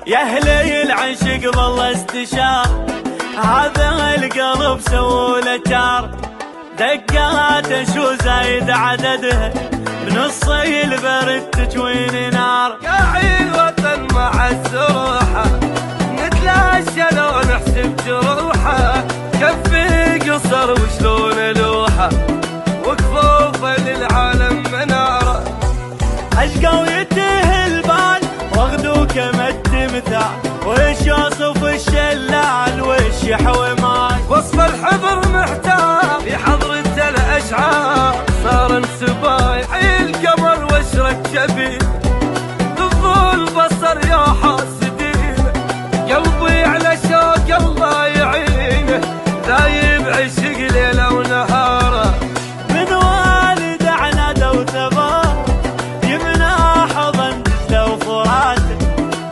يا اهلي العشق والله استشار، هذا القلب سووله جار، دقاته شو زايد عددها، بنص البرد تجوين نار. يا عين وطن مع السروحه، نتلاشى لو نحسب جروحه، كفي قصر وشلون لوحه، وكفوفه للعالم مناره. اشقى ويتيه البال واخذوا كما التمثال، وش يوصف الشلال وش يحوي ماي. وصف الحبر محتار في حضرة الاشعار، صار انسباي حي القمر واشرك جبين، ضفوا البصر يا حاسدين، قلبي على شوق الله يعينه، دايب عشق ليله ونهاره. من والد عنده وثبات يمنع حضن دجله وفراته،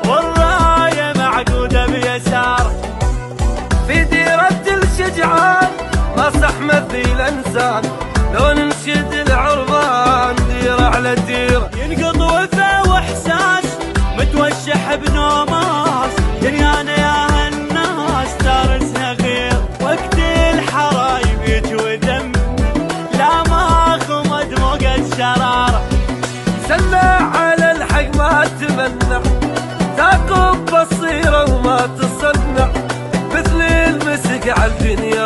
والرايه معقوده بيساره. في ديرة الشجعان ما صح مثيل انسان، لو ننشد العربان ديرة على ديرة. ينقض وفا واحساس متوشح بنوماس، دنيانا يا هالناس تارسنا غير، وقت الحرايب يجوي دم لا ما خمد موقد شراره. سلع على الحق ما تمنع، تعقب بصيرة وما تصنع، مثل المسك على الدنيا